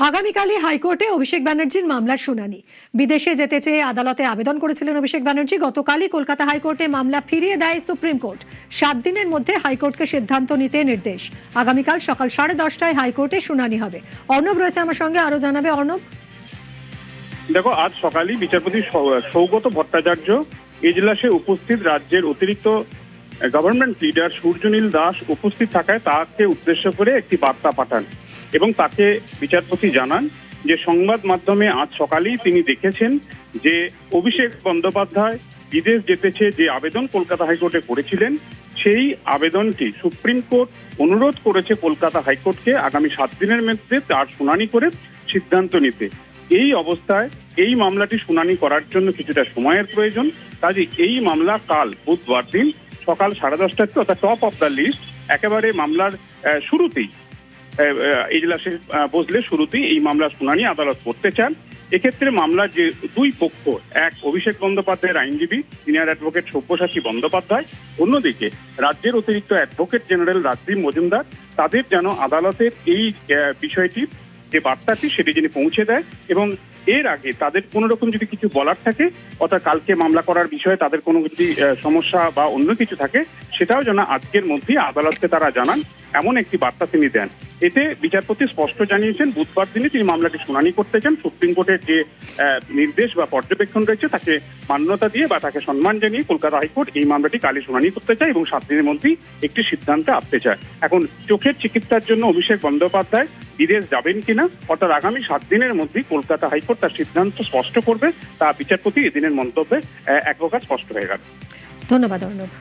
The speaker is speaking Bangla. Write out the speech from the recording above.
আগামীকালই হাইকোর্টে অভিষেক ব্যানার্জির মামলার শুনানি। বিদেশে যেতে চেয়ে আদালতে আবেদন করেছিলেন অভিষেক ব্যানার্জি। গতকালই কলকাতা হাইকোর্টে মামলা ফিরিয়ে দেয় সুপ্রিম কোর্ট। 7 দিনের মধ্যে হাইকোর্টকে সিদ্ধান্ত নিতে নির্দেশ। আগামীকাল সকাল 10:30টায় হাইকোর্টে শুনানি হবে। অর্ণব রয়েছে আমার সঙ্গে, আরো জানাবে অর্ণব। দেখো, আজ সকালেই বিচারপতি সৌগত ভট্টাচার্য এজলাসে উপস্থিত রাজ্যের অতিরিক্ত গভর্নমেন্ট লিডার সূর্যনীল দাস উপস্থিত থাকায় তাকে উদ্দেশ্য করে একটি বার্তা পাঠান এবং তাকে বিচারপতি জানান যে সংবাদ মাধ্যমে আজ সকালেই তিনি দেখেছেন যে অভিষেক বন্দ্যোপাধ্যায় বিদেশ যেতে চেয়ে যে আবেদন কলকাতা হাইকোর্টে করেছিলেন সেই আবেদনটি সুপ্রিম কোর্ট অনুরোধ করেছে কলকাতা হাইকোর্টকে আগামী 7 দিনের মধ্যে তার শুনানি করে সিদ্ধান্ত নিতে। এই অবস্থায় এই মামলাটি শুনানি করার জন্য কিছুটা সময়ের প্রয়োজন। কাজে এই মামলা কাল বুধবার দিন সকাল 10:30 অর্থাৎ টপ অফ দ্য লিস্ট, একেবারে মামলার শুরুতেই এজলাসে বসলে শুরুতেই এই মামলার শুনানি আদালত করতে চান। এক্ষেত্রে মামলার যে দুই পক্ষ, এক অভিষেক বন্দ্যোপাধ্যায়ের আইনজীবী সিনিয়র অ্যাডভোকেট সব্যসাচী বন্দ্যোপাধ্যায়, অন্যদিকে রাজ্যের অতিরিক্ত অ্যাডভোকেট জেনারেল রাজদীপ মজুমদার, তাদের যেন আদালতের এই বিষয়টি যে বার্তাটি সেটি যিনি পৌঁছে দেয় এবং এর আগে তাদের কোনো রকম যদি কিছু বলার থাকে, অর্থাৎ কালকে মামলা করার বিষয়ে তাদের কোনো যদি সমস্যা বা অন্য কিছু থাকে, সেটাও যেন আজকের মধ্যেই আদালতকে তারা জানান, এমন একটি বার্তা তিনি দেন। এতে বিচারপতি স্পষ্ট জানিয়েছেন বুধবার দিনে তিনি মামলাটি শুনানি করতে চান। সুপ্রিম কোর্টের যে নির্দেশ বা পর্যবেক্ষণ রয়েছে তাকে মান্যতা দিয়ে বা তাকে সম্মান জানিয়ে কলকাতা হাইকোর্ট এই মামলাটি কালই শুনানি করতে চায় এবং 7 দিনের মধ্যেই একটি সিদ্ধান্তে আসতে চায়। এখন চোখের চিকিৎসার জন্য অভিষেক বন্দ্যোপাধ্যায় বিদেশ যাবেন কিনা, অর্থাৎ আগামী 7 দিনের মধ্যেই কলকাতা হাইকোর্ট তার সিদ্ধান্ত স্পষ্ট করবে, তা বিচারপতি এদিনের মন্তব্যে এক প্রকার স্পষ্ট হয়ে গেল। ধন্যবাদ অর্ণব।